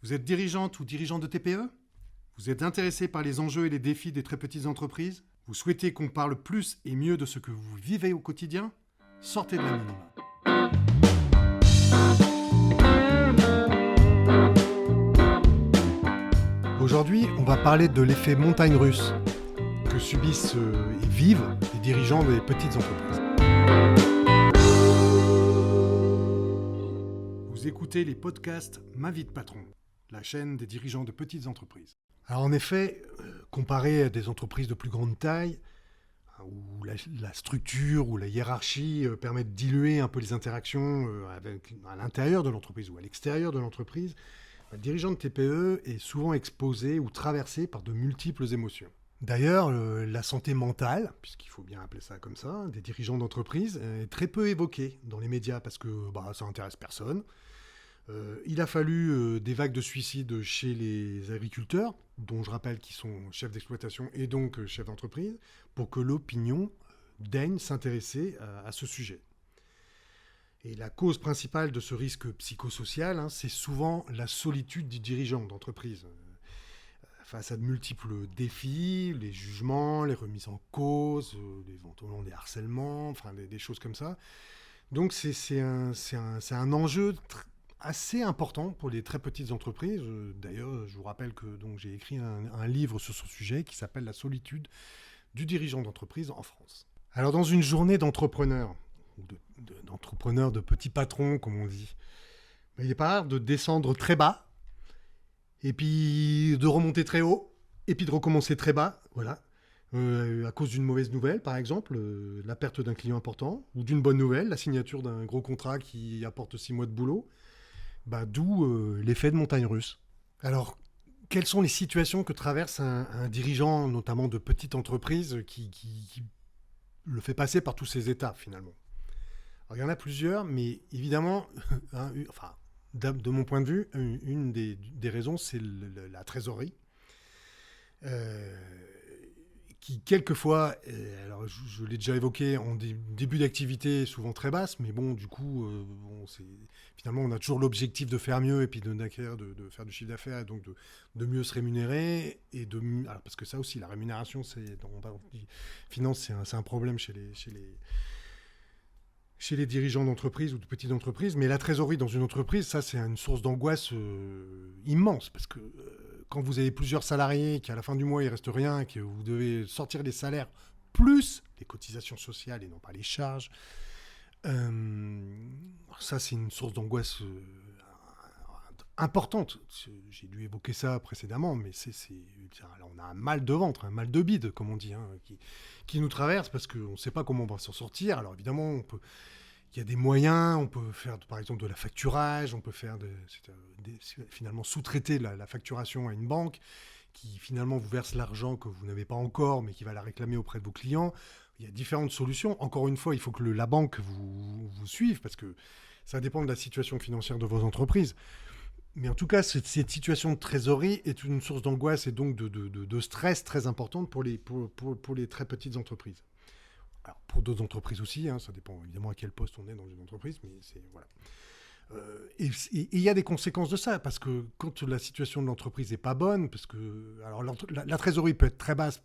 Vous êtes dirigeante ou dirigeant de TPE? Vous êtes intéressé par les enjeux et les défis des très petites entreprises? Vous souhaitez qu'on parle plus et mieux de ce que vous vivez au quotidien? Sortez de l'anonymat. Aujourd'hui, on va parler de l'effet montagne russe que subissent et vivent les dirigeants des petites entreprises. Vous écoutez les podcasts Ma vie de patron, la chaîne des dirigeants de petites entreprises. Alors en effet, comparé à des entreprises de plus grande taille, où la structure ou la hiérarchie permet de diluer un peu les interactions à l'intérieur de l'entreprise ou à l'extérieur de l'entreprise, le dirigeant de TPE est souvent exposé ou traversé par de multiples émotions. D'ailleurs, la santé mentale, puisqu'il faut bien appeler ça comme ça, des dirigeants d'entreprise, est très peu évoquée dans les médias parce que ça n'intéresse personne. Il a fallu des vagues de suicides chez les agriculteurs, dont je rappelle qu'ils sont chefs d'exploitation et donc chefs d'entreprise, pour que l'opinion daigne s'intéresser à ce sujet. Et la cause principale de ce risque psychosocial, c'est souvent la solitude du dirigeant d'entreprise. Face à de multiples défis, les jugements, les remises en cause, éventuellement des harcèlements, enfin des choses comme ça. Donc c'est un enjeu assez important pour les très petites entreprises. D'ailleurs, je vous rappelle que j'ai écrit un livre sur ce sujet qui s'appelle « La solitude du dirigeant d'entreprise en France ». Alors, dans une journée d'entrepreneurs, ou d'entrepreneurs de petits patrons, comme on dit, il n'est pas rare de descendre très bas, et puis de remonter très haut, et puis de recommencer très bas, voilà. À cause d'une mauvaise nouvelle, par exemple, la perte d'un client important, ou d'une bonne nouvelle, la signature d'un gros contrat qui apporte 6 mois de boulot. D'où l'effet de montagne russe. Alors, quelles sont les situations que traverse un dirigeant, notamment de petite entreprise, qui le fait passer par tous ces états, finalement? Alors, il y en a plusieurs, mais évidemment, de mon point de vue, une des raisons, c'est la trésorerie. Qui quelquefois, alors je l'ai déjà évoqué, en début d'activité souvent très basse, mais bon, du coup, finalement, on a toujours l'objectif de faire mieux et puis de faire du chiffre d'affaires et donc de mieux se rémunérer. Alors, parce que ça aussi, la rémunération, finance, c'est un problème chez les dirigeants d'entreprise ou de petites entreprises, mais la trésorerie dans une entreprise, ça, c'est une source d'angoisse immense, parce que quand vous avez plusieurs salariés, qu'à la fin du mois, il ne reste rien, que vous devez sortir les salaires plus les cotisations sociales et non pas les charges, ça, c'est une source d'angoisse importante. J'ai dû évoquer ça précédemment, mais là, on a un mal de ventre, un mal de bide, comme on dit, qui nous traverse parce qu'on ne sait pas comment on va s'en sortir. Alors évidemment, il y a des moyens, on peut faire par exemple de la facturage, on peut faire finalement sous-traiter la facturation à une banque qui finalement vous verse l'argent que vous n'avez pas encore mais qui va la réclamer auprès de vos clients. Il y a différentes solutions. Encore une fois, il faut que la banque vous suive parce que ça dépend de la situation financière de vos entreprises. Mais en tout cas, cette situation de trésorerie est une source d'angoisse et donc de stress très importante pour les très petites entreprises. Alors, pour d'autres entreprises aussi, ça dépend évidemment à quel poste on est dans une entreprise, mais voilà. Et il y a des conséquences de ça, parce que quand la situation de l'entreprise n'est pas bonne, parce que alors la trésorerie peut être très basse,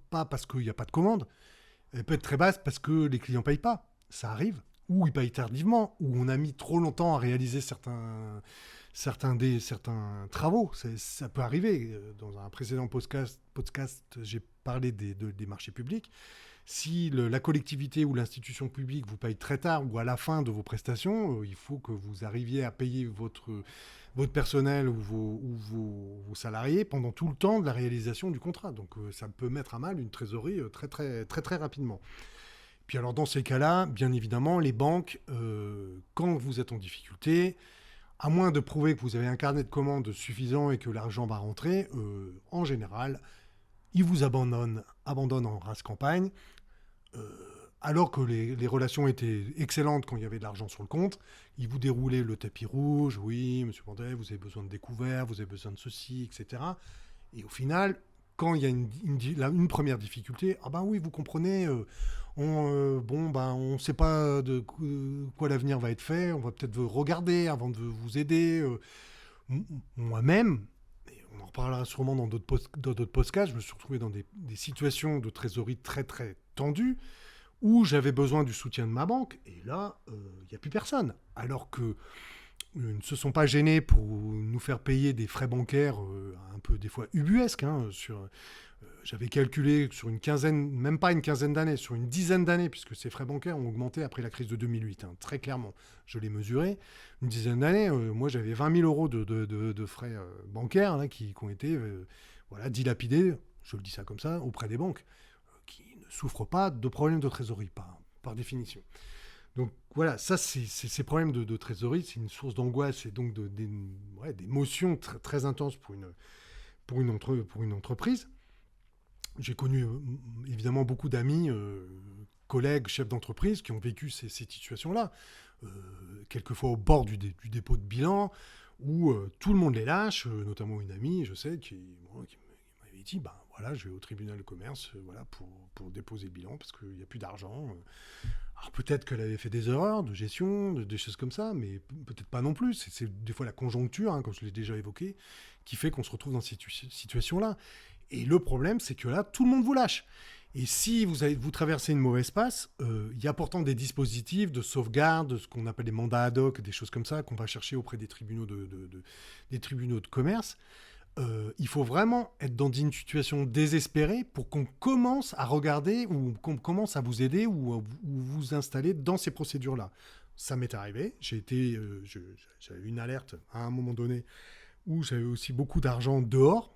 pas parce qu'il n'y a pas de commande, elle peut être très basse parce que les clients ne payent pas, ça arrive, ou ils payent tardivement, ou on a mis trop longtemps à réaliser certains travaux, ça peut arriver. Dans un précédent podcast j'ai parlé des marchés publics. Si la collectivité ou l'institution publique vous paye très tard ou à la fin de vos prestations, il faut que vous arriviez à payer votre personnel ou vos salariés pendant tout le temps de la réalisation du contrat. Donc ça peut mettre à mal une trésorerie très, très, très, très rapidement. Puis alors dans ces cas-là, bien évidemment, les banques, quand vous êtes en difficulté, à moins de prouver que vous avez un carnet de commandes suffisant et que l'argent va rentrer, en général, ils vous abandonnent en rase campagne. Alors que les relations étaient excellentes quand il y avait de l'argent sur le compte, ils vous déroulaient le tapis rouge. Oui, monsieur Bandet, vous avez besoin de découvert, vous avez besoin de ceci, etc. Et au final, quand il y a une première difficulté, oui, vous comprenez, on ne sait pas de quoi l'avenir va être fait, on va peut-être vous regarder avant de vous aider. Moi-même, et on en reparlera sûrement dans d'autres podcasts, je me suis retrouvé dans des situations de trésorerie très très tendues où j'avais besoin du soutien de ma banque, et là, il n'y a plus personne. Alors que ne se sont pas gênés pour nous faire payer des frais bancaires un peu des fois ubuesques. J'avais calculé sur une quinzaine, même pas une quinzaine d'années, sur une dizaine d'années, puisque ces frais bancaires ont augmenté après la crise de 2008, très clairement. Je l'ai mesuré. Une dizaine d'années, moi j'avais 20 000 euros de frais bancaires là, qui ont été dilapidés, je le dis ça comme ça, auprès des banques, qui ne souffrent pas de problèmes de trésorerie, par définition. Donc voilà, ça, ces problèmes de trésorerie, c'est une source d'angoisse et donc d'émotions très, très intenses pour une entreprise. J'ai connu évidemment beaucoup d'amis, collègues, chefs d'entreprise qui ont vécu ces situations-là, quelquefois au bord du dépôt de bilan, où tout le monde les lâche, notamment une amie, je sais, qui m'avait dit, ben voilà, je vais au tribunal de commerce pour déposer le bilan parce qu'il n'y a plus d'argent. Alors peut-être qu'elle avait fait des erreurs de gestion, des choses comme ça, mais peut-être pas non plus. C'est des fois la conjoncture, comme je l'ai déjà évoqué, qui fait qu'on se retrouve dans cette situation-là. Et le problème, c'est que là, tout le monde vous lâche. Et si vous traversez une mauvaise passe, il y a pourtant des dispositifs de sauvegarde, ce qu'on appelle des mandats ad hoc, des choses comme ça, qu'on va chercher auprès des tribunaux des tribunaux de commerce. Il faut vraiment être dans une situation désespérée pour qu'on commence à regarder ou qu'on commence à vous aider ou vous installer dans ces procédures-là. Ça m'est arrivé. J'avais eu une alerte à un moment donné où j'avais aussi beaucoup d'argent dehors.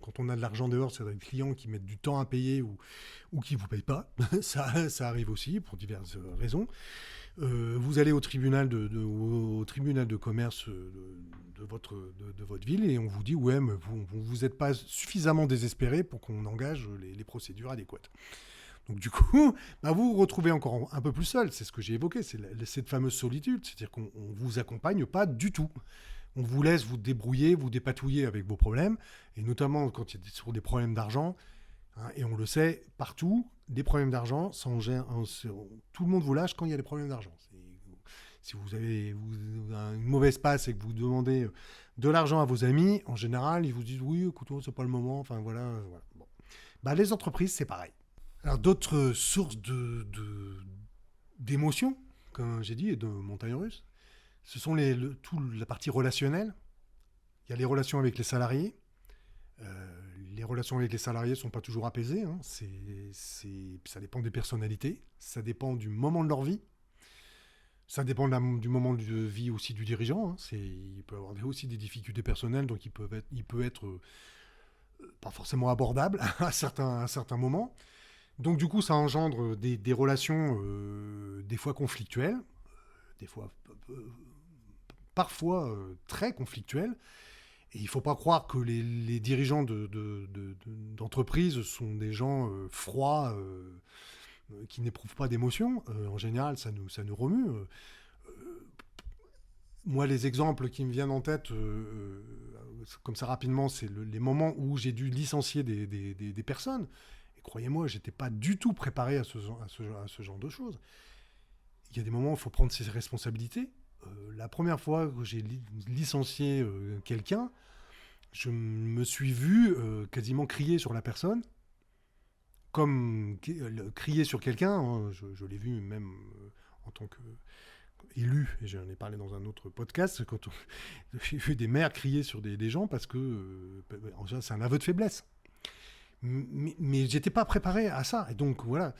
Quand on a de l'argent dehors, c'est des clients qui mettent du temps à payer ou qui ne vous payent pas. Ça arrive aussi pour diverses raisons. Vous allez au tribunal de commerce de votre ville et on vous dit ouais, mais vous n'êtes pas suffisamment désespéré pour qu'on engage les procédures adéquates. Donc du coup, vous vous retrouvez encore un peu plus seul. C'est ce que j'ai évoqué, c'est cette fameuse solitude, c'est-à-dire qu'on ne vous accompagne pas du tout. On vous laisse vous débrouiller, vous dépatouiller avec vos problèmes, et notamment quand il y a sur des problèmes d'argent, et on le sait partout, des problèmes d'argent, tout le monde vous lâche quand il y a des problèmes d'argent. Si vous avez une mauvaise passe et que vous demandez de l'argent à vos amis, en général, ils vous disent oui, écoute, c'est pas le moment, enfin voilà. Bon. Les entreprises, c'est pareil. Alors d'autres sources d'émotions, comme j'ai dit, et de montagnes russes, ce sont toute la partie relationnelle. Il y a les relations avec les salariés. Les relations avec les salariés ne sont pas toujours apaisées. Ça dépend des personnalités. Ça dépend du moment de leur vie. Ça dépend du moment de vie aussi du dirigeant. Il peut y avoir aussi des difficultés personnelles, donc il peut être pas forcément abordable à certains moments. Donc du coup, ça engendre des relations des fois conflictuelles, des fois parfois très conflictuelles. Et il ne faut pas croire que les dirigeants d'entreprise sont des gens froids qui n'éprouvent pas d'émotions. En général, ça nous remue. Moi, les exemples qui me viennent en tête, comme ça rapidement, c'est les moments où j'ai dû licencier des personnes. Et croyez-moi, je n'étais pas du tout préparé à ce genre de choses. Il y a des moments où il faut prendre ses responsabilités. La première fois que j'ai licencié quelqu'un, je me suis vu quasiment crier sur la personne, comme crier sur quelqu'un. Je l'ai vu même en tant qu'élu, et j'en ai parlé dans un autre podcast, quand j'ai vu des maires crier sur des gens parce que c'est un aveu de faiblesse. Mais j'étais pas préparé à ça. Et donc voilà.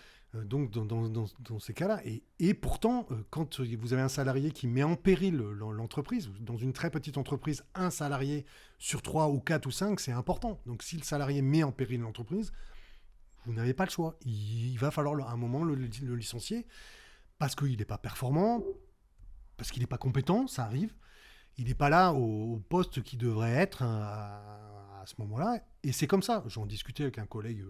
Donc dans ces cas-là, et pourtant, quand vous avez un salarié qui met en péril l'entreprise, dans une très petite entreprise, un salarié sur 3 ou 4 ou 5, c'est important. Donc si le salarié met en péril l'entreprise, vous n'avez pas le choix. Il va falloir à un moment le licencier, parce qu'il n'est pas performant, parce qu'il n'est pas compétent, ça arrive. Il n'est pas là au poste qu'il devrait être à ce moment-là. Et c'est comme ça. J'en discutais avec un collègue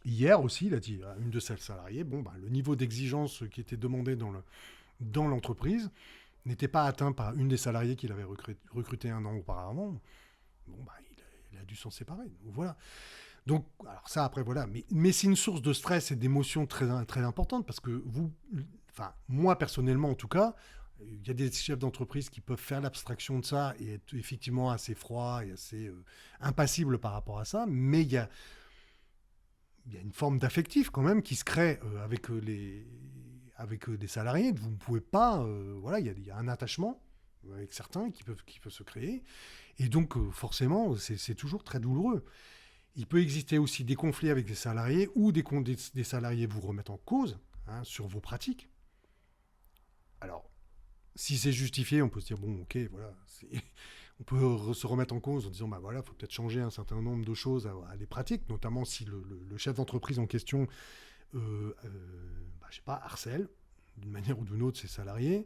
hier aussi, il a dit à une de ses salariés, le niveau d'exigence qui était demandé dans l'entreprise n'était pas atteint par une des salariés qu'il avait recruté un an auparavant. Il a dû s'en séparer. Donc, voilà. Donc, alors ça, après, voilà. Mais c'est une source de stress et d'émotions très, très importante parce que moi, personnellement, en tout cas, Il y a des chefs d'entreprise qui peuvent faire l'abstraction de ça et être effectivement assez froids et assez impassibles par rapport à ça, mais il y a une forme d'affectif quand même qui se crée avec des salariés. Vous ne pouvez pas... voilà, il y a un attachement avec certains qui peut se créer. Et donc, forcément, c'est toujours très douloureux. Il peut exister aussi des conflits avec des salariés ou des salariés vous remettent en cause sur vos pratiques. Alors, si c'est justifié, on peut se dire, bon, ok, voilà, on peut se remettre en cause en disant, bah voilà, il faut peut-être changer un certain nombre de choses à les pratiques, notamment si le chef d'entreprise en question, je sais pas, harcèle d'une manière ou d'une autre ses salariés,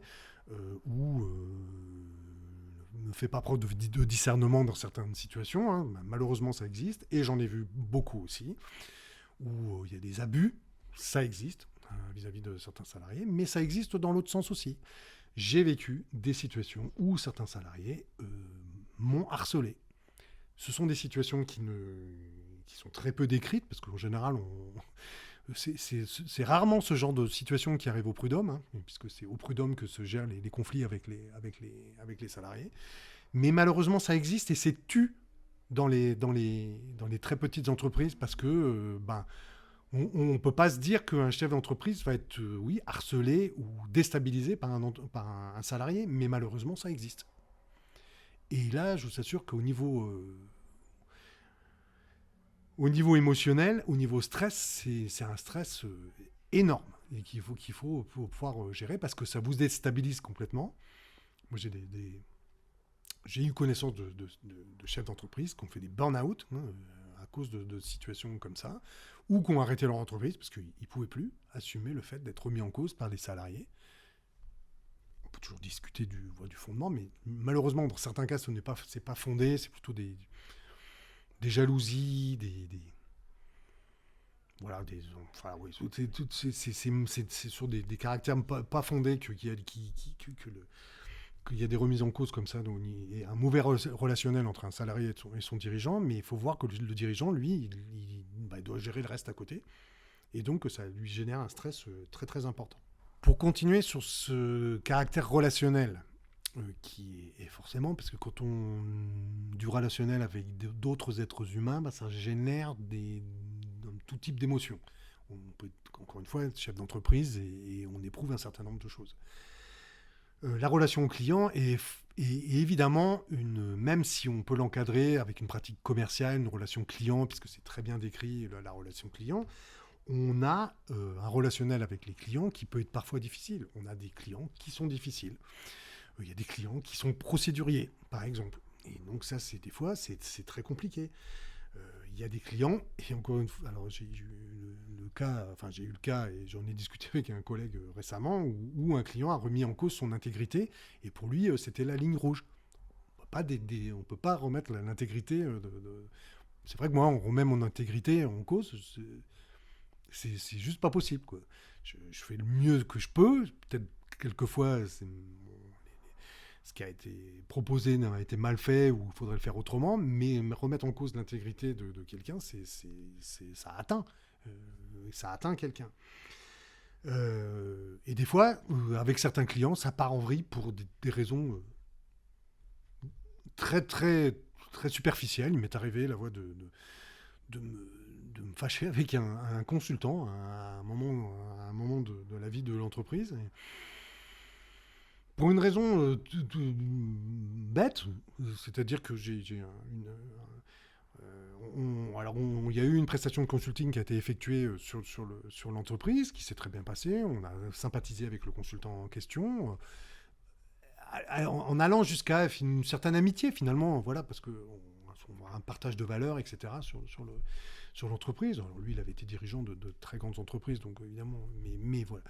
ou ne fait pas preuve de discernement dans certaines situations. Hein. Malheureusement, ça existe, et j'en ai vu beaucoup aussi, où il y a des abus, ça existe vis-à-vis de certains salariés, mais ça existe dans l'autre sens aussi. J'ai vécu des situations où certains salariés m'ont harcelé. Ce sont des situations qui sont très peu décrites, parce qu'en général, c'est rarement ce genre de situation qui arrive au prud'homme, hein, puisque c'est au prud'homme que se gèrent les conflits avec les salariés. Mais malheureusement, ça existe et c'est tu dans les très petites entreprises, parce que on ne peut pas se dire qu'un chef d'entreprise va être, harcelé ou déstabilisé par un salarié, mais malheureusement, ça existe. Et là, je vous assure qu'au niveau émotionnel, au niveau stress, c'est un stress énorme et qu'il faut pouvoir gérer parce que ça vous déstabilise complètement. Moi, j'ai eu connaissance de chefs d'entreprise qui ont fait des burn-out à cause de situations comme ça, ou qui ont arrêté leur entreprise parce qu'ils ne pouvaient plus assumer le fait d'être remis en cause par les salariés. On peut toujours discuter du fondement, mais malheureusement, dans certains cas, c'est pas fondé, c'est plutôt des jalousies, c'est sur des caractères pas fondés qu'il y a des remises en cause comme ça, donc il y a un mauvais relationnel entre un salarié et son dirigeant, mais il faut voir que le dirigeant, lui, il doit gérer le reste à côté, et donc ça lui génère un stress très très important. Pour continuer sur ce caractère relationnel, qui est forcément, parce que quand on du relationnel avec d'autres êtres humains, ça génère tout type d'émotions. On peut, encore une fois, être chef d'entreprise et on éprouve un certain nombre de choses. La relation au client est évidemment, même si on peut l'encadrer avec une pratique commerciale, une relation client, puisque c'est très bien décrit la relation client, on a un relationnel avec les clients qui peut être parfois difficile. On a des clients qui sont difficiles. Il y a des clients qui sont procéduriers, par exemple. Et donc ça, des fois, c'est très compliqué. Il y a des clients, et encore une fois, alors j'ai eu le cas, et j'en ai discuté avec un collègue récemment, où un client a remis en cause son intégrité, et pour lui, c'était la ligne rouge. On ne peut pas remettre l'intégrité C'est vrai que moi, on remet mon intégrité en cause, c'est juste pas possible, quoi. Je fais le mieux que je peux, peut-être quelquefois, ce qui a été proposé n'a été mal fait ou il faudrait le faire autrement, mais remettre en cause l'intégrité de quelqu'un, ça atteint quelqu'un. Et des fois, avec certains clients, ça part en vrille pour des raisons très, très, très superficielles. Il m'est arrivé la voix de me fâcher avec un consultant à un moment de la vie de l'entreprise. Pour une raison bête, c'est-à-dire que il y a eu une prestation de consulting qui a été effectuée sur l'entreprise, qui s'est très bien passée. On a sympathisé avec le consultant en question, en allant jusqu'à une certaine amitié finalement, voilà, parce qu'on a un partage de valeurs, etc. sur l'entreprise. Alors lui, il avait été dirigeant de très grandes entreprises, donc évidemment, mais voilà.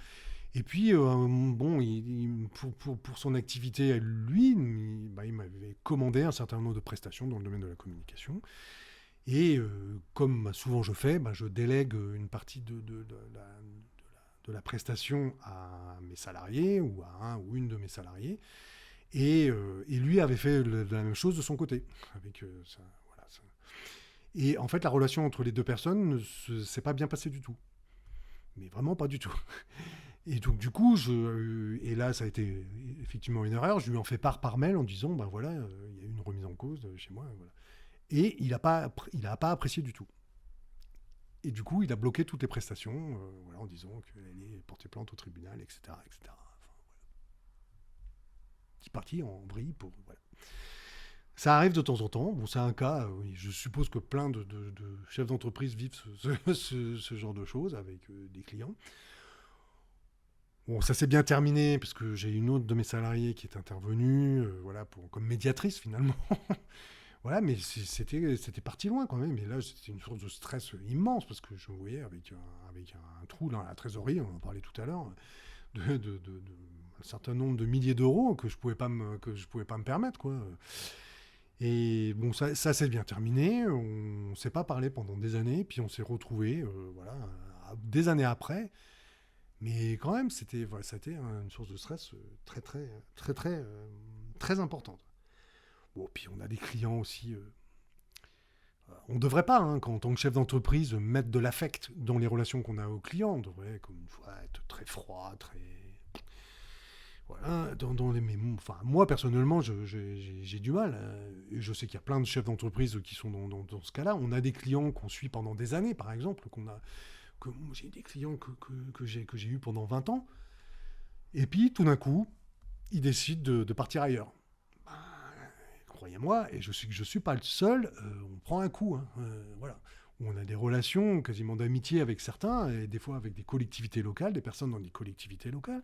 Et puis, pour son activité, lui, il m'avait commandé un certain nombre de prestations dans le domaine de la communication. Et comme souvent je fais, je délègue une partie de la prestation à mes salariés ou à un ou une de mes salariés. Et lui avait fait la même chose de son côté. Avec, ça. Et en fait, la relation entre les deux personnes ne s'est pas bien passée du tout. Mais vraiment pas du tout. Et donc du coup, et là ça a été effectivement une erreur, je lui en fais part par mail en disant, ben voilà, il y a eu une remise en cause chez moi, voilà. Et il a pas apprécié du tout. Et du coup, il a bloqué toutes les prestations, voilà, en disant qu'elle allait porter plainte au tribunal, etc., etc. Enfin, voilà. Petit parti en vrille pour, voilà. Ça arrive de temps en temps. Bon, c'est un cas. Oui, je suppose que plein de chefs d'entreprise vivent ce genre de choses avec des clients. Bon, ça s'est bien terminé parce que j'ai une autre de mes salariés qui est intervenue, voilà, comme médiatrice finalement. Voilà, mais c'était parti loin quand même. Et là, c'était une source de stress immense parce que je me voyais avec un trou dans la trésorerie, on en parlait tout à l'heure, un certain nombre de milliers d'euros que je pouvais pas me permettre, quoi. Et bon, ça s'est bien terminé. On s'est pas parlé pendant des années, puis on s'est retrouvés, voilà, des années après. Mais quand même, voilà, c'était une source de stress très importante. Bon, puis on a des clients aussi. On ne devrait pas, hein, en tant que chef d'entreprise, mettre de l'affect dans les relations qu'on a aux clients. On devrait, comme une fois, être très froid, très. Voilà, enfin, moi, personnellement, j'ai du mal. Et je sais qu'il y a plein de chefs d'entreprise qui sont dans ce cas-là. On a des clients qu'on suit pendant des années, par exemple. J'ai des clients que j'ai eus pendant 20 ans. Et puis, tout d'un coup, ils décident de partir ailleurs. Ben, croyez-moi, et je suis pas le seul, on prend un coup. Hein, voilà. On a des relations quasiment d'amitié avec certains, et des fois avec des collectivités locales, des personnes dans des collectivités locales,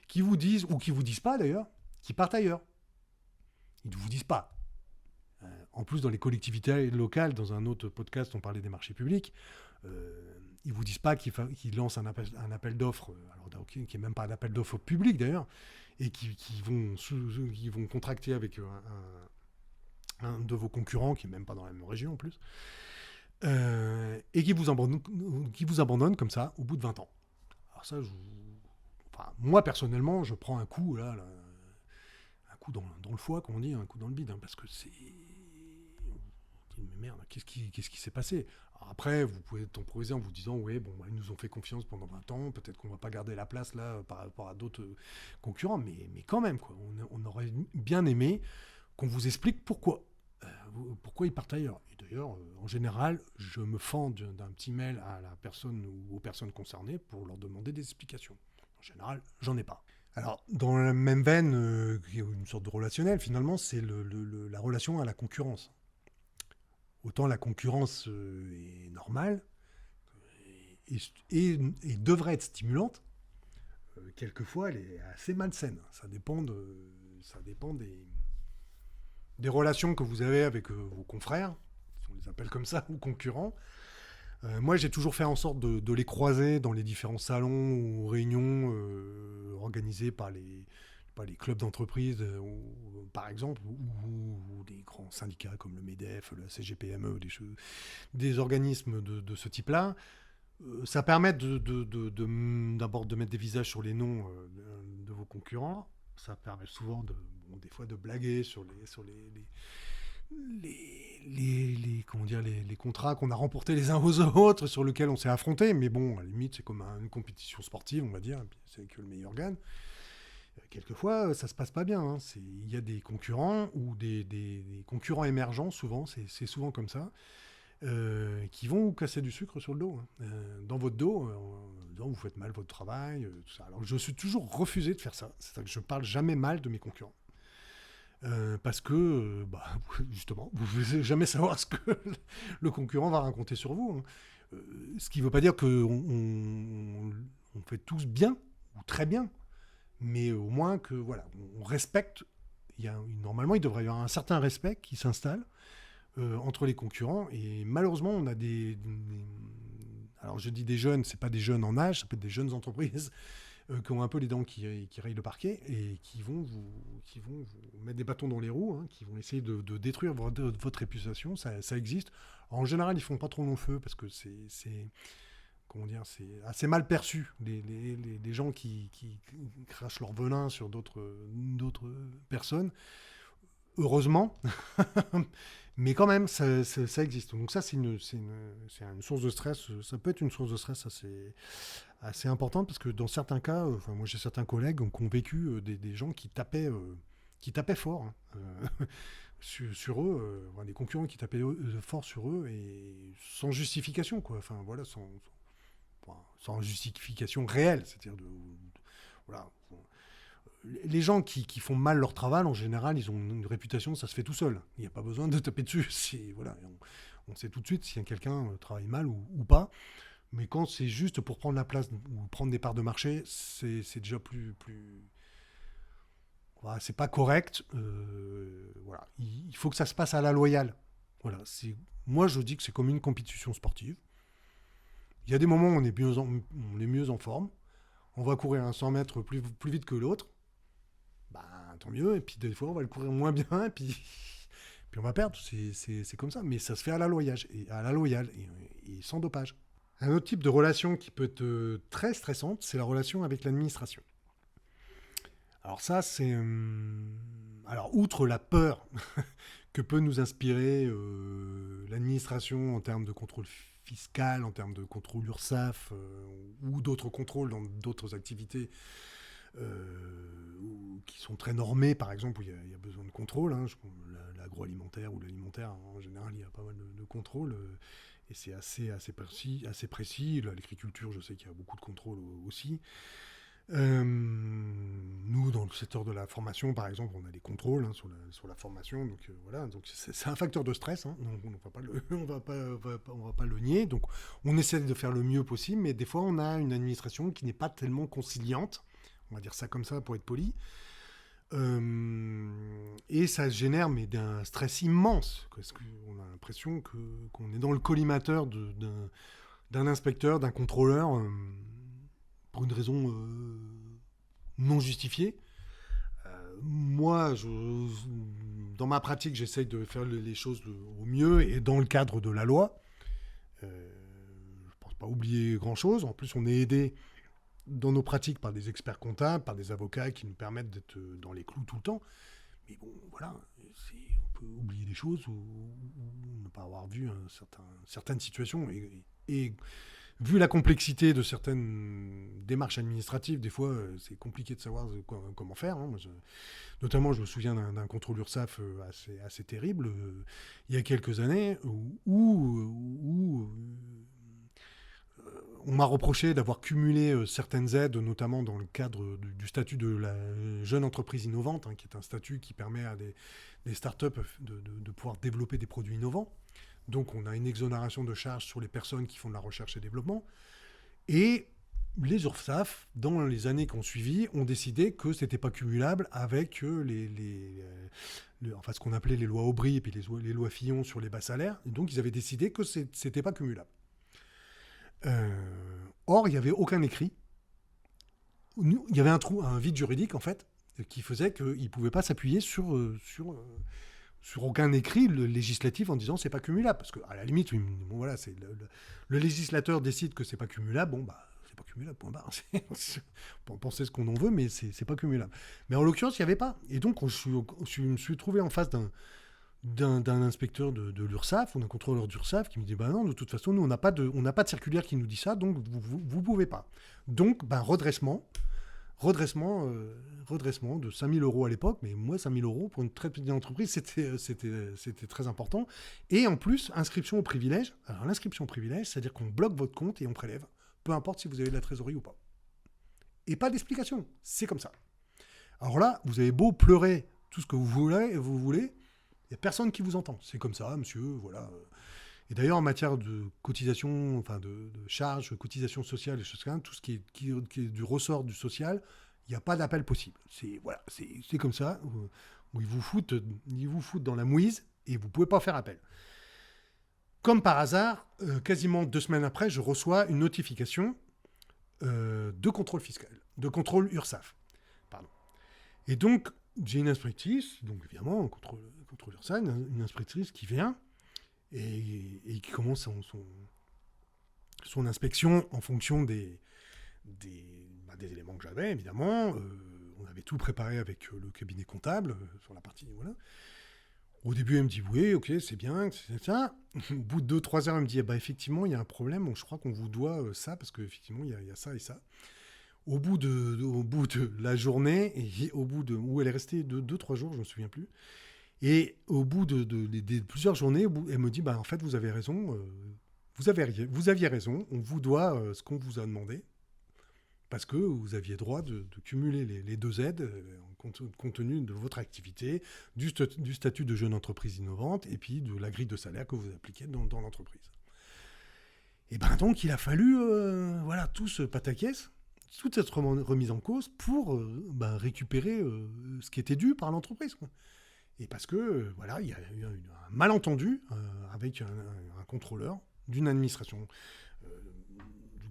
qui vous disent, ou qui vous disent pas d'ailleurs, qui partent ailleurs. Ils ne vous disent pas. En plus, dans les collectivités locales, dans un autre podcast, on parlait des marchés publics, ils vous disent pas qu'ils lancent un appel d'offres, alors qui est même pas un appel d'offres public d'ailleurs, et qui vont contracter avec un de vos concurrents, qui est même pas dans la même région en plus, et qui vous abandonne comme ça au bout de 20 ans. Alors ça, enfin, moi personnellement, je prends un coup là, un coup dans le foie, comme on dit, un coup dans le bide, hein, parce que c'est. Mais merde, qu'est-ce qui s'est passé? Alors après, vous pouvez temporiser en vous disant, ouais, bon, bah, ils nous ont fait confiance pendant 20 ans, peut-être qu'on va pas garder la place là par rapport à d'autres concurrents, mais quand même, quoi, on aurait bien aimé qu'on vous explique pourquoi. Pourquoi ils partent ailleurs. Et d'ailleurs, en général, je me fends d'un petit mail à la personne ou aux personnes concernées pour leur demander des explications. En général, j'en ai pas. Alors, dans la même veine, une sorte de relationnel, finalement, c'est la relation à la concurrence. Autant la concurrence est normale et devrait être stimulante, quelquefois elle est assez malsaine. Ça dépend des relations que vous avez avec vos confrères, si on les appelle comme ça, ou concurrents. Moi, j'ai toujours fait en sorte de les croiser dans les différents salons ou réunions organisées par les clubs d'entreprise, par exemple, ou des grands syndicats comme le MEDEF, le CGPME, des organismes de ce type-là. Ça permet d'abord de mettre des visages sur les noms de vos concurrents. Ça permet souvent des fois de blaguer sur comment dire, les contrats qu'on a remportés les uns aux autres, sur lesquels on s'est affrontés. Mais bon, à la limite, c'est comme une compétition sportive, on va dire. C'est que le meilleur gagne. Quelquefois, ça se passe pas bien. Hein. Il y a des concurrents ou des concurrents émergents, souvent, c'est souvent comme ça, qui vont vous casser du sucre sur le dos, hein. Dans votre dos, en disant vous faites mal votre travail, tout ça. Alors je suis toujours refusé de faire ça. C'est-à-dire que je parle jamais mal de mes concurrents. Parce que, justement, vous ne pouvez jamais savoir ce que le concurrent va raconter sur vous. Hein. Ce qui ne veut pas dire qu'on fait tous bien ou très bien, mais au moins que voilà, on respecte. Normalement, il devrait y avoir un certain respect qui s'installe entre les concurrents. Et malheureusement, on a alors je dis des jeunes, c'est pas des jeunes en âge, ça peut être des jeunes entreprises qui ont un peu les dents qui rayent le parquet et qui vont vous mettre des bâtons dans les roues, hein, qui vont essayer de détruire votre réputation. Ça existe. Alors, en général, ils font pas trop long feu parce que c'est comment dire, c'est assez mal perçu. Les gens qui crachent leur venin sur d'autres personnes. Heureusement, mais quand même, ça existe. Donc ça, c'est une source de stress. Ça peut être une source de stress assez importante parce que dans certains cas, moi j'ai certains collègues qui ont vécu des gens qui tapaient fort sur eux, des concurrents qui tapaient fort sur eux et sans justification, quoi. Enfin voilà, sans justification réelle, c'est-à-dire voilà. Les gens qui font mal leur travail, en général, ils ont une réputation, ça se fait tout seul. Il n'y a pas besoin de taper dessus. Voilà, on sait tout de suite si quelqu'un travaille mal ou pas. Mais quand c'est juste pour prendre la place ou prendre des parts de marché, c'est déjà plus. Voilà, c'est pas correct. Voilà. Il faut que ça se passe à la loyale. Voilà, moi, je dis que c'est comme une compétition sportive. Il y a des moments où on est mieux en forme. On va courir un 100 mètres plus vite que l'autre. Bah, tant mieux. Et puis des fois, on va le courir moins bien. Et puis on va perdre. C'est comme ça. Mais ça se fait à la loyale et sans dopage. Un autre type de relation qui peut être très stressante, c'est la relation avec l'administration. Alors ça, c'est... alors, outre la peur que peut nous inspirer l'administration en termes de contrôle fiscal, en termes de contrôle URSSAF ou d'autres contrôles dans d'autres activités qui sont très normées, par exemple, où il y a besoin de contrôle. L'agroalimentaire ou l'alimentaire, en général, il y a pas mal de contrôles. Et c'est assez précis. L'agriculture, je sais qu'il y a beaucoup de contrôles aussi. Nous, dans le secteur de la formation, par exemple, on a des contrôles sur la formation. Donc voilà, donc c'est un facteur de stress. Donc on va pas le nier. Donc on essaie de faire le mieux possible, mais des fois on a une administration qui n'est pas tellement conciliante. On va dire ça comme ça pour être poli. Et ça génère d'un stress immense, parce qu'on a l'impression qu'on est dans le collimateur d'un inspecteur, d'un contrôleur, pour une raison non justifiée. Moi, dans ma pratique, j'essaye de faire les choses au mieux et dans le cadre de la loi. Je ne pense pas oublier grand-chose. En plus, on est aidé dans nos pratiques par des experts comptables, par des avocats qui nous permettent d'être dans les clous tout le temps. Mais bon, voilà, on peut oublier des choses ou ne pas avoir vu certaines situations. Et vu la complexité de certaines démarches administratives, des fois, c'est compliqué de savoir comment faire. Notamment, je me souviens d'un contrôle URSSAF assez terrible il y a quelques années où on m'a reproché d'avoir cumulé certaines aides, notamment dans le cadre du statut de la jeune entreprise innovante, qui est un statut qui permet à des startups de pouvoir développer des produits innovants. Donc on a une exonération de charges sur les personnes qui font de la recherche et développement. Et les URSSAF, dans les années qui ont suivi, ont décidé que ce n'était pas cumulable avec ce qu'on appelait les lois Aubry et puis les lois Fillon sur les bas salaires. Et donc ils avaient décidé que ce n'était pas cumulable. Or, il n'y avait aucun écrit. Il y avait un vide juridique, en fait, qui faisait qu'il ne pouvait pas s'appuyer sur aucun écrit législatif en disant c'est pas cumulable. Parce qu'à la limite, bon, voilà, le législateur décide que c'est pas cumulable, c'est pas cumulable, point barre. On peut en penser ce qu'on en veut, mais c'est pas cumulable. Mais en l'occurrence, il n'y avait pas. Et donc, je me suis trouvé en face d'un inspecteur de l'URSSAF ou d'un contrôleur d'URSSAF qui me dit non, de toute façon, nous, on n'a pas de circulaire qui nous dit ça, donc vous pouvez pas. Donc, redressement de 5 000 € à l'époque, mais moi, 5 000 € pour une très petite entreprise, c'était très important. Et en plus, inscription au privilège. Alors, l'inscription au privilège, c'est-à-dire qu'on bloque votre compte et on prélève, peu importe si vous avez de la trésorerie ou pas. Et pas d'explication, c'est comme ça. Alors là, vous avez beau pleurer tout ce que vous voulez, il n'y a personne qui vous entend. C'est comme ça, monsieur, voilà. Et d'ailleurs, en matière de cotisation, de charges, cotisation sociale, et choses comme ça, tout ce qui est du ressort du social, il n'y a pas d'appel possible. C'est comme ça, où ils vous foutent dans la mouise et vous ne pouvez pas faire appel. Comme par hasard, quasiment 2 semaines après, je reçois une notification de contrôle fiscal, de contrôle URSSAF. Pardon. Et donc, j'ai une inspectrice, donc évidemment, contrôleur ça, une inspectrice qui vient et qui commence son inspection en fonction des éléments que j'avais, évidemment. On avait tout préparé avec le cabinet comptable sur la partie, voilà. Au début, elle me dit oui, ok, c'est bien, c'est ça. Au bout de 2-3 heures, elle me dit effectivement, il y a un problème, je crois qu'on vous doit ça, parce qu'effectivement, il y a ça et ça. Au bout de la journée, et où elle est restée 2-3 jours, je ne me souviens plus. Et au bout de plusieurs journées, elle me dit en fait, vous avez raison, vous aviez raison, on vous doit ce qu'on vous a demandé. Parce que vous aviez droit de cumuler les deux aides compte tenu de votre activité, du statut de jeune entreprise innovante et puis de la grille de salaire que vous appliquez dans l'entreprise. Et donc il a fallu tout ce pataquès, toute cette remise en cause pour récupérer ce qui était dû par l'entreprise, quoi. Et parce que il y a eu un malentendu avec un contrôleur d'une administration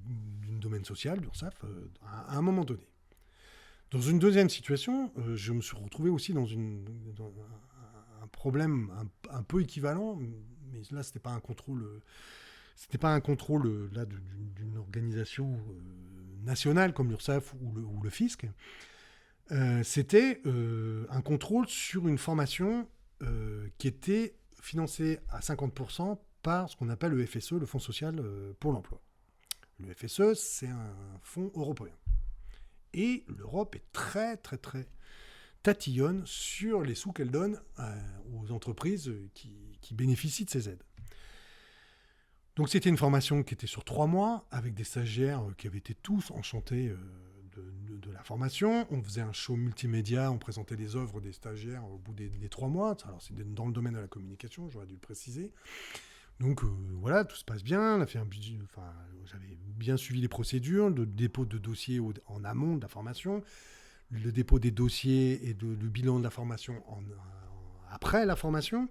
d'un domaine social, l'URSSAF, à un moment donné. Dans une deuxième situation, je me suis retrouvé aussi dans un problème un peu équivalent, mais là, c'était pas un contrôle là, d'une organisation nationale comme l'URSSAF ou le fisc. C'était un contrôle sur une formation qui était financée à 50% par ce qu'on appelle le FSE, le Fonds social pour l'emploi. Le FSE, c'est un fonds européen. Et l'Europe est très, très, très tatillonne sur les sous qu'elle donne aux entreprises qui bénéficient de ces aides. Donc c'était une formation qui était sur 3 mois, avec des stagiaires qui avaient été tous enchantés de la formation. On faisait un show multimédia, on présentait les œuvres des stagiaires au bout des 3 mois. Alors c'est dans le domaine de la communication, j'aurais dû le préciser. Donc tout se passe bien. J'avais bien suivi les procédures, le dépôt de dossiers en amont de la formation, le dépôt des dossiers et le bilan de la formation après la formation.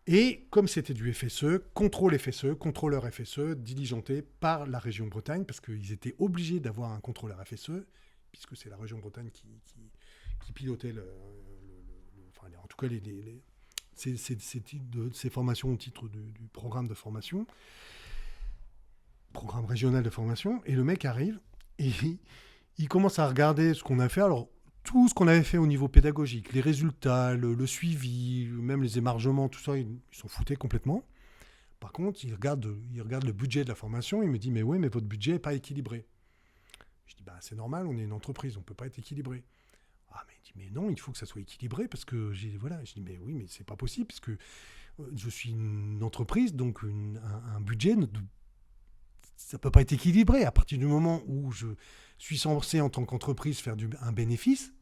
Et comme c'était du FSE, contrôleur FSE, diligenté par la région Bretagne, parce qu'ils étaient obligés d'avoir un contrôleur FSE, puisque c'est la région Bretagne qui pilotait en tout cas ces formations au titre du programme de formation, programme régional de formation, et le mec arrive et il commence à regarder ce qu'on a fait. Alors, tout ce qu'on avait fait au niveau pédagogique, les résultats, le suivi, même les émargements, tout ça, ils s'en foutaient complètement. Par contre, il regarde le budget de la formation, il me dit « mais votre budget n'est pas équilibré ». Je dis « c'est normal, on est une entreprise, on ne peut pas être équilibré ». Ah, mais il dit, mais non, il faut que ça soit équilibré, parce que je dis, mais oui, mais c'est pas possible, parce que je suis une entreprise, donc un budget, ça peut pas être équilibré. À partir du moment où je suis censé, en tant qu'entreprise, faire un bénéfice,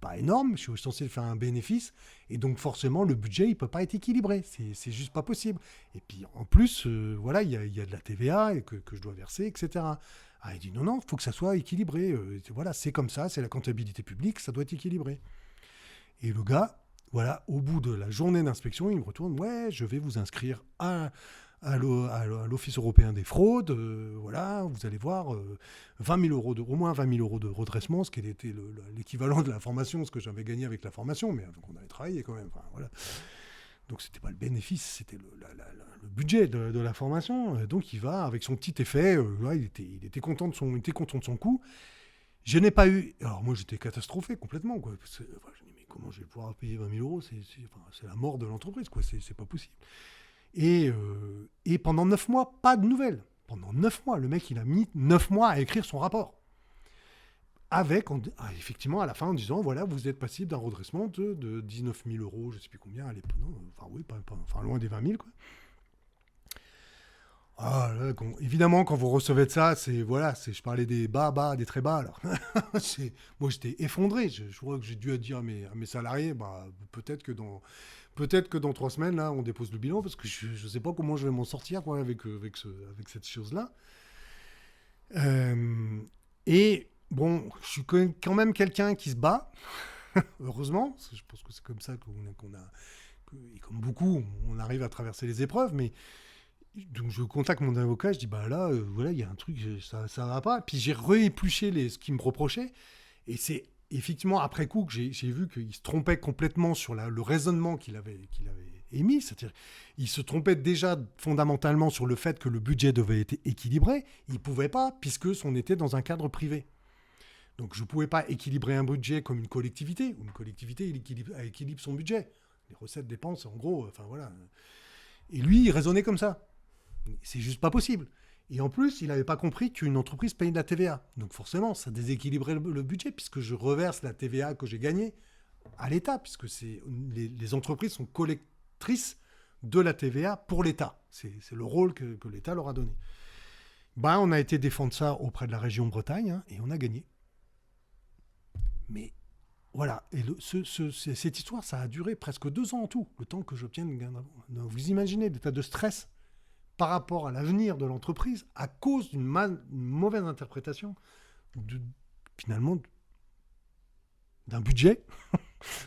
pas énorme, je suis censé faire un bénéfice, et donc forcément, le budget, il peut pas être équilibré. C'est juste pas possible. Et puis, en plus, il y a de la TVA que je dois verser, etc. Ah, il dit non, il faut que ça soit équilibré. C'est comme ça, c'est la comptabilité publique, ça doit être équilibré. Et le gars, au bout de la journée d'inspection, il me retourne, je vais vous inscrire à l'Office européen des fraudes, vous allez voir, au moins 20 000 euros de redressement, ce qui était l'équivalent de la formation, ce que j'avais gagné avec la formation, mais on avait travaillé quand même. Donc c'était pas le bénéfice, c'était le budget de la formation. Donc il va avec son petit effet. Il était content de son coup. Je n'ai pas eu. Alors moi j'étais catastrophé complètement, quoi. Je me dis mais comment je vais pouvoir payer 20 000 euros, c'est la mort de l'entreprise, quoi. C'est pas possible. Et pendant 9 mois, pas de nouvelles. Pendant 9 mois, le mec il a mis 9 mois à écrire son rapport. Effectivement, à la fin, en disant, vous êtes passible d'un redressement de 19 000 euros, je ne sais plus combien à l'époque. Loin des 20 000, quoi. Ah, là, évidemment, quand vous recevez de ça, je parlais des bas, des très bas, alors. Moi, j'étais effondré. Je crois que j'ai dû dire à mes salariés, peut-être que dans 3 semaines, là, on dépose le bilan, parce que je ne sais pas comment je vais m'en sortir, quoi, avec cette chose-là. Et bon, je suis quand même quelqu'un qui se bat, heureusement. Je pense que c'est comme ça et comme beaucoup, on arrive à traverser les épreuves. Mais donc je contacte mon avocat, je dis il y a un truc, ça va pas. Puis j'ai réépluché ce qu'il me reprochait, et c'est effectivement après coup que j'ai vu qu'il se trompait complètement sur le raisonnement qu'il avait émis, c'est-à-dire il se trompait déjà fondamentalement sur le fait que le budget devait être équilibré. Il ne pouvait pas, puisque on était dans un cadre privé. Donc je ne pouvais pas équilibrer un budget comme une collectivité. Une collectivité, elle équilibre son budget. Les recettes, dépenses, en gros, enfin voilà. Et lui, il raisonnait comme ça. C'est juste pas possible. Et en plus, il n'avait pas compris qu'une entreprise paye de la TVA. Donc forcément, ça déséquilibrait le budget, puisque je reverse la TVA que j'ai gagnée à l'État, puisque les entreprises sont collectrices de la TVA pour l'État. C'est le rôle que l'État leur a donné. Ben, on a été défendre ça auprès de la région Bretagne, hein, et on a gagné. Mais voilà, et cette histoire, ça a duré presque 2 ans en tout, le temps que j'obtienne le gain d'avance. Vous imaginez l'état de stress par rapport à l'avenir de l'entreprise à cause d'une mauvaise interprétation finalement d'un budget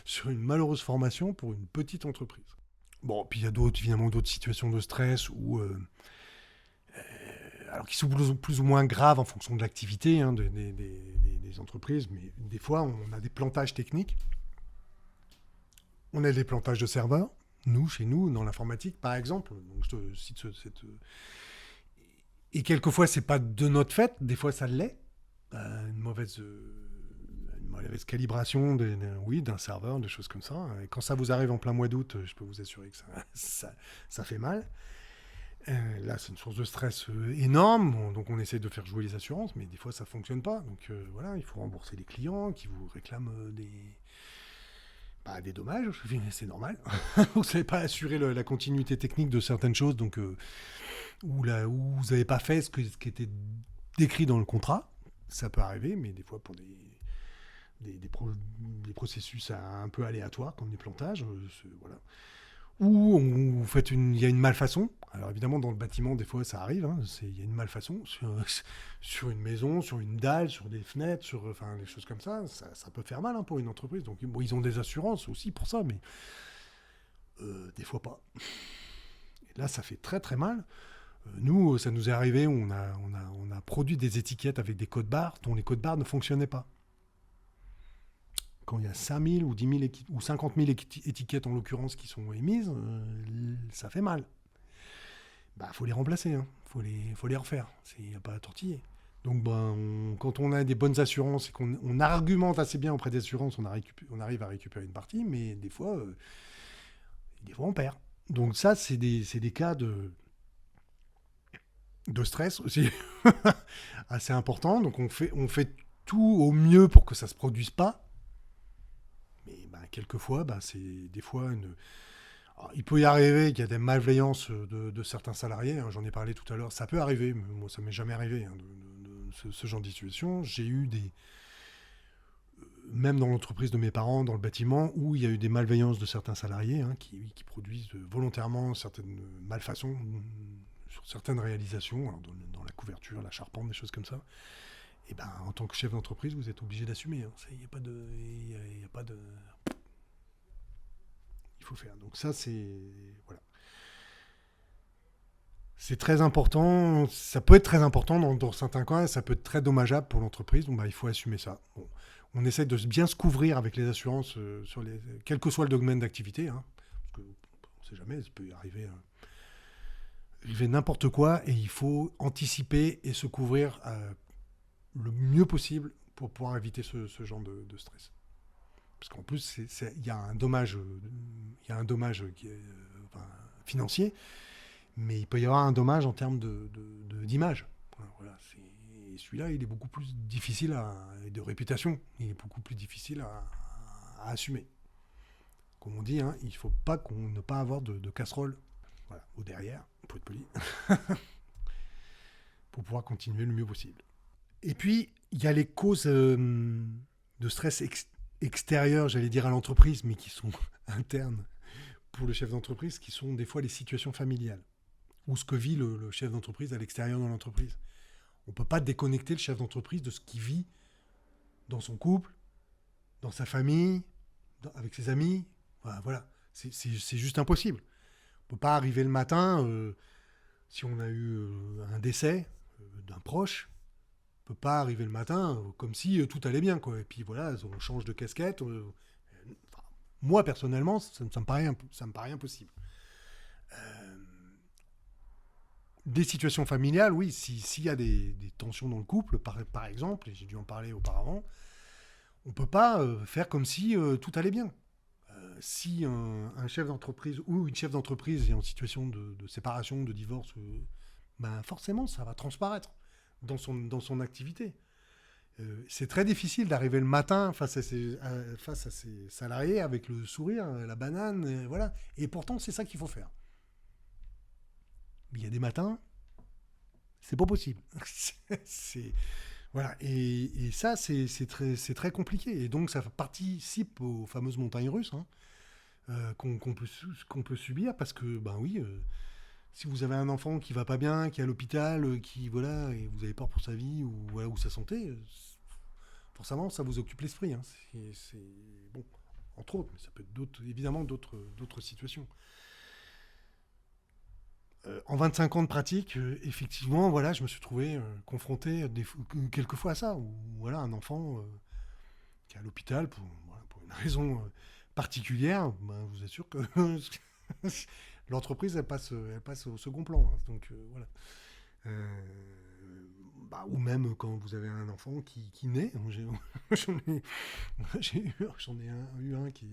sur une malheureuse formation pour une petite entreprise. Bon, puis il y a évidemment d'autres situations de stress où, alors qui sont plus ou moins graves en fonction de l'activité hein, des entreprises, mais des fois on a des plantages techniques, on a des plantages de serveurs. Chez nous, dans l'informatique, par exemple, donc je te cite et quelquefois, c'est pas de notre fait, des fois ça l'est. Une mauvaise calibration d'un serveur, des choses comme ça. Et quand ça vous arrive en plein mois d'août, je peux vous assurer que ça fait mal. Là, c'est une source de stress énorme. Bon, donc, on essaie de faire jouer les assurances, mais des fois, ça fonctionne pas. Donc, voilà, il faut rembourser les clients qui vous réclament des dommages, c'est normal. Vous ne savez pas assurer la continuité technique de certaines choses, donc où vous n'avez pas fait ce qui était décrit dans le contrat. Ça peut arriver, mais des fois pour des processus un peu aléatoires, comme des plantages, voilà. Ou il y a une malfaçon. Alors évidemment, dans le bâtiment, des fois, ça arrive. Hein, il y a une malfaçon sur une maison, sur une dalle, sur des fenêtres, enfin, des choses comme ça. Ça peut faire mal hein, pour une entreprise. Donc, bon, ils ont des assurances aussi pour ça, mais des fois pas. Et là, ça fait très très mal. Nous, ça nous est arrivé, on a produit des étiquettes avec des codes barres dont les codes barres ne fonctionnaient pas. Quand il y a 5 000 ou 10 000 ou 50 000 étiquettes en l'occurrence qui sont émises, ça fait mal. Faut les remplacer, hein. Faut les refaire. Il n'y a pas à tortiller. Donc quand on a des bonnes assurances et qu'on argumente assez bien auprès des assurances, on arrive à récupérer une partie, mais des fois on perd. Donc ça, c'est des cas de stress aussi assez important. Donc on fait tout au mieux pour que ça ne se produise pas. Mais quelquefois, c'est des fois Alors, il peut y arriver qu'il y a des malveillances de certains salariés. Hein, j'en ai parlé tout à l'heure. Ça peut arriver. Mais moi, ça m'est jamais arrivé hein, ce genre de situation. J'ai eu même dans l'entreprise de mes parents, dans le bâtiment, où il y a eu des malveillances de certains salariés hein, qui produisent volontairement certaines malfaçons sur certaines réalisations, alors dans la couverture, la charpente, des choses comme ça. Et en tant que chef d'entreprise, vous êtes obligé d'assumer. Il n'y a pas de... Il faut faire. Donc ça, voilà. C'est très important. Ça peut être très important dans certains cas. Ça peut être très dommageable pour l'entreprise. Donc il faut assumer ça. Bon. On essaie de bien se couvrir avec les assurances quel que soit le domaine d'activité. Hein, parce qu'on ne sait jamais, ça peut y arriver n'importe quoi. Et il faut anticiper et se couvrir le mieux possible pour pouvoir éviter ce genre de stress. Parce qu'en plus, il y a un dommage, qui est, financier, mais il peut y avoir un dommage en termes d'image. Voilà, et celui-là, il est beaucoup plus difficile et de réputation. Il est beaucoup plus difficile à assumer. Comme on dit, hein, il ne faut pas ne pas avoir de casserole au derrière, pour être poli, pour pouvoir continuer le mieux possible. Et puis, il y a les causes de stress extérieures, j'allais dire, à l'entreprise, mais qui sont internes pour le chef d'entreprise, qui sont des fois les situations familiales, ou ce que vit le chef d'entreprise à l'extérieur de l'entreprise. On ne peut pas déconnecter le chef d'entreprise de ce qu'il vit dans son couple, dans sa famille, avec ses amis. Voilà. C'est juste impossible. On ne peut pas arriver le matin, si on a eu un décès d'un proche, on ne peut pas arriver le matin comme si tout allait bien, quoi. Et puis voilà, on change de casquette. Moi, personnellement, ça me paraît impossible. Des situations familiales, oui, s'il y a des tensions dans le couple, par exemple, et j'ai dû en parler auparavant, on ne peut pas faire comme si tout allait bien. si un chef d'entreprise ou une chef d'entreprise est en situation de séparation, de divorce, ben forcément, ça va transparaître dans son activité. C'est très difficile d'arriver le matin face à ses salariés avec le sourire, la banane, voilà. Et pourtant, c'est ça qu'il faut faire. Mais il y a des matins, c'est pas possible. c'est, voilà. Et ça, c'est très compliqué. Et donc, ça participe aux fameuses montagnes russes, hein, qu'on peut subir parce que, ben oui, si vous avez un enfant qui va pas bien, qui est à l'hôpital, qui voilà, et vous avez peur pour sa vie ou voilà, ou sa santé, forcément, ça vous occupe l'esprit, hein. Bon, entre autres, mais ça peut être évidemment d'autres situations. En 25 ans de pratique, effectivement, voilà, je me suis trouvé confronté quelquefois à ça, où voilà, un enfant qui est à l'hôpital pour une raison particulière, ben, je vous assure que l'entreprise, elle passe au second plan, hein. Donc voilà. Euh, ou même quand vous avez un enfant qui naît. J'en ai, eu un qui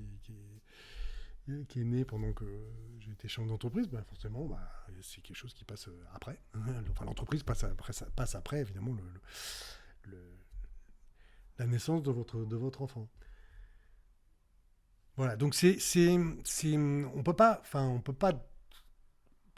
est né pendant que j'étais chef d'entreprise. Ben forcément, c'est quelque chose qui passe après. Enfin, l'entreprise passe après, évidemment, le- la naissance de votre enfant. Voilà, donc on peut pas, enfin,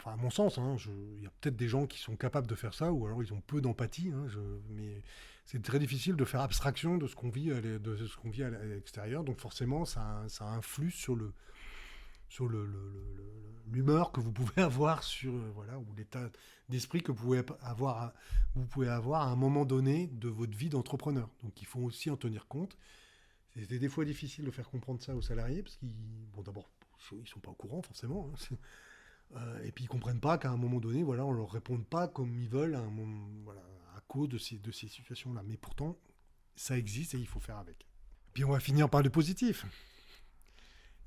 à mon sens, hein, il y a peut-être des gens qui sont capables de faire ça, ou alors ils ont peu d'empathie, hein, mais c'est très difficile de faire abstraction de ce qu'on vit, à l'extérieur. Donc forcément, ça influe sur l'humeur que vous pouvez avoir voilà, ou l'état d'esprit que vous pouvez avoir à un moment donné de votre vie d'entrepreneur. Donc il faut aussi en tenir compte. C'était des fois difficile de faire comprendre ça aux salariés, parce bon, d'abord, ils sont pas au courant forcément, hein. Et puis ils comprennent pas qu'à un moment donné, voilà, on leur réponde pas comme ils veulent à un moment, voilà, à cause de ces situations-là. Mais pourtant, ça existe et il faut faire avec. Puis on va finir par le positif.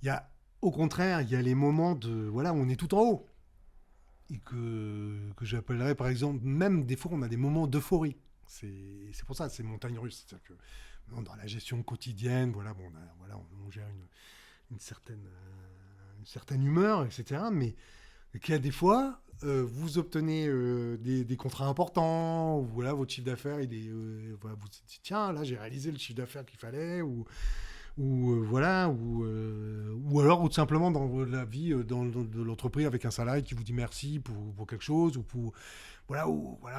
Il y a, au contraire, il y a les moments voilà, où on est tout en haut. Et que j'appellerais, par exemple, même des fois, on a des moments d'euphorie. C'est pour ça, c'est montagne russe. C'est-à-dire que dans la gestion quotidienne, voilà, bon, on gère une certaine humeur, etc. Mais qu'il y a des fois, vous obtenez des contrats importants, ou voilà, votre chiffre d'affaires, voilà, vous dites, tiens, là, j'ai réalisé le chiffre d'affaires qu'il fallait, voilà, ou alors, ou tout simplement dans la vie de l'entreprise avec un salarié qui vous dit merci pour quelque chose, ou voilà,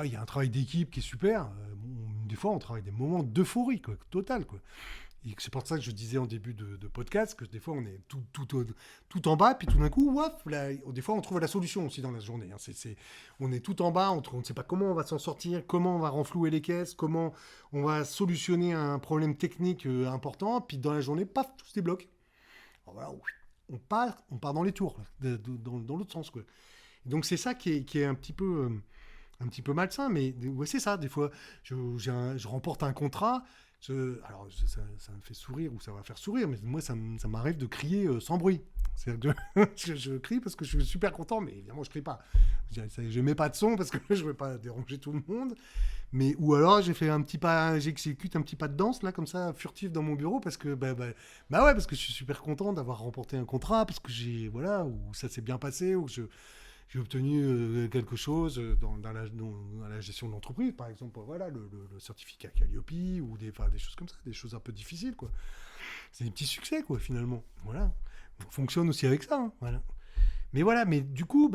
il y a un travail d'équipe qui est super. Bon, des fois, on travaille des moments d'euphorie, quoi, totale, quoi. Et c'est pour ça que je disais en début de podcast que des fois on est tout en bas, puis tout d'un coup, waf, là, des fois on trouve la solution aussi dans la journée, hein. On est tout en bas, on ne sait pas comment on va s'en sortir, comment on va renflouer les caisses, comment on va solutionner un problème technique important, puis dans la journée, paf, tout se débloque. Alors voilà, on part dans les tours, là, dans l'autre sens, quoi. Et donc c'est ça qui est un petit peu malsain, mais ouais, c'est ça, des fois, je remporte un contrat. Alors, ça me fait sourire ou ça va faire sourire, mais moi, ça m'arrive de crier sans bruit. C'est-à-dire que je crie parce que je suis super content, mais évidemment, je crie pas. Je mets pas de son parce que je veux pas déranger tout le monde. Ou alors, j'exécute un petit pas de danse, là, comme ça, furtif dans mon bureau, parce que, ouais, parce que je suis super content d'avoir remporté un contrat, parce que voilà, ou ça s'est bien passé, ou j'ai obtenu quelque chose dans la gestion de l'entreprise, par exemple, voilà, le certificat Calliope, ou des choses comme ça, des choses un peu difficiles, quoi. C'est des petits succès, quoi, finalement. Voilà. On fonctionne aussi avec ça, hein, voilà. Mais voilà, mais du coup,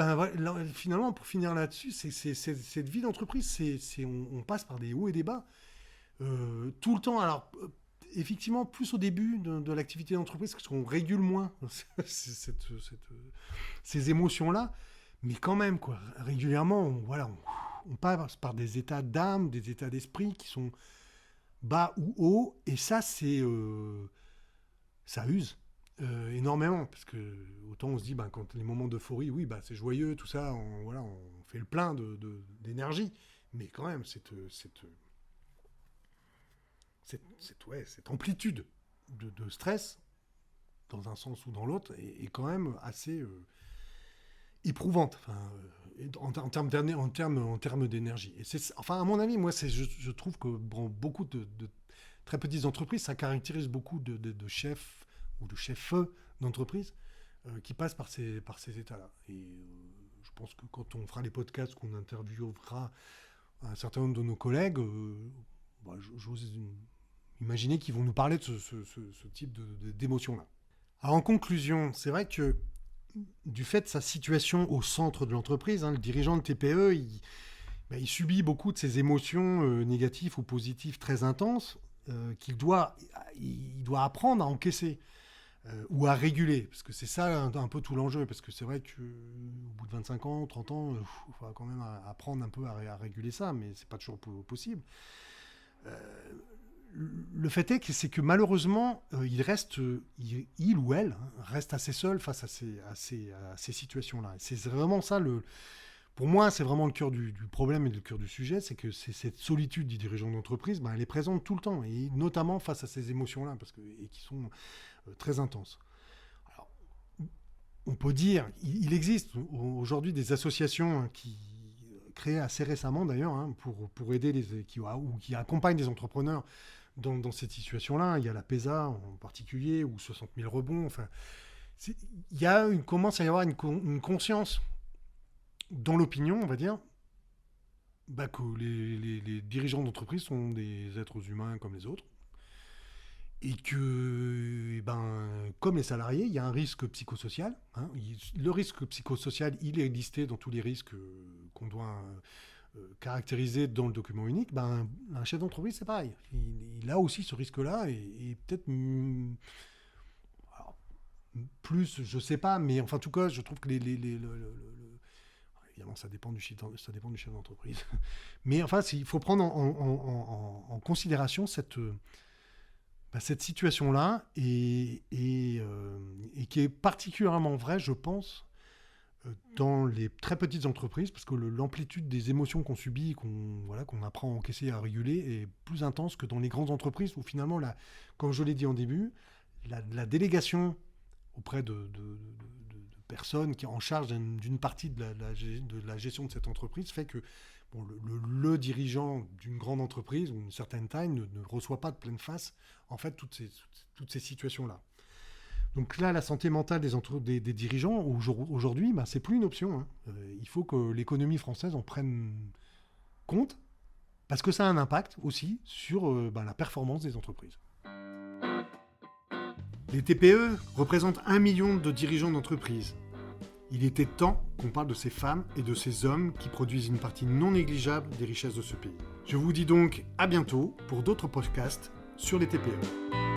finalement, pour finir là-dessus, cette vie d'entreprise, on passe par des hauts et des bas tout le temps. Alors, effectivement, plus au début de l'activité d'entreprise, parce qu'on régule moins ces émotions-là. Mais quand même, quoi, régulièrement, voilà, on passe par des états d'âme, des états d'esprit qui sont bas ou hauts, et ça use énormément, parce que autant on se dit, quand les moments d'euphorie, oui, c'est joyeux, tout ça, voilà, on fait le plein d'énergie, mais quand même, cette amplitude de stress, dans un sens ou dans l'autre, est quand même assez éprouvante, enfin, en termes d'énergie. Et enfin, à mon avis, moi, je trouve que dans beaucoup de très petites entreprises, ça caractérise beaucoup de chefs ou de chefs d'entreprise qui passent par ces états-là. Et je pense que quand on fera les podcasts, qu'on interviewera un certain nombre de nos collègues, j'ose imaginer qu'ils vont nous parler de ce type d'émotion-là. Alors en conclusion, c'est vrai que du fait de sa situation au centre de l'entreprise, le dirigeant de TPE, il subit beaucoup de ces émotions négatives ou positives très intenses qu'il doit apprendre à encaisser ou à réguler, parce que c'est ça un peu tout l'enjeu, parce que c'est vrai qu'au bout de 25 ans, 30 ans, il faut quand même apprendre un peu à réguler ça, mais c'est pas toujours possible. Le fait est que c'est que malheureusement, il ou elle reste assez seul face à ces situations-là. Et c'est vraiment ça, pour moi, c'est vraiment le cœur du problème et le cœur du sujet, c'est que cette solitude du dirigeant d'entreprise, elle est présente tout le temps, et notamment face à ces émotions-là, et qui sont très intenses. Alors, on peut dire, il existe aujourd'hui des associations qui créées assez récemment d'ailleurs, pour aider qui accompagnent des entrepreneurs dans cette situation-là. Il y a la PESA en particulier, ou 60 000 rebonds. Enfin, commence à y avoir une conscience dans l'opinion, on va dire, que les dirigeants d'entreprise sont des êtres humains comme les autres. Et que, comme les salariés, il y a un risque psychosocial. Le risque psychosocial, il est listé dans tous les risques qu'on doit caractérisé dans le document unique. Un chef d'entreprise, c'est pareil. Il a aussi ce risque-là, et peut-être plus, je sais pas, mais enfin, en tout cas, je trouve que évidemment, ça dépend du chef d'entreprise. Mais enfin, il faut prendre en considération cette situation-là, et qui est particulièrement vraie, je pense, dans les très petites entreprises, parce que l'amplitude des émotions qu'on subit, qu'on apprend à encaisser et à réguler, est plus intense que dans les grandes entreprises, où finalement, comme je l'ai dit en début, la délégation auprès de personnes qui sont en charge d'une partie de la gestion de cette entreprise fait que le dirigeant d'une grande entreprise ou d'une certaine taille ne reçoit pas de pleine face en fait toutes ces situations-là. Donc là, la santé mentale des dirigeants, aujourd'hui, c'est plus une option. Il faut que l'économie française en prenne compte, parce que ça a un impact aussi sur la performance des entreprises. Les TPE représentent 1 million de dirigeants d'entreprises. Il était temps qu'on parle de ces femmes et de ces hommes qui produisent une partie non négligeable des richesses de ce pays. Je vous dis donc à bientôt pour d'autres podcasts sur les TPE.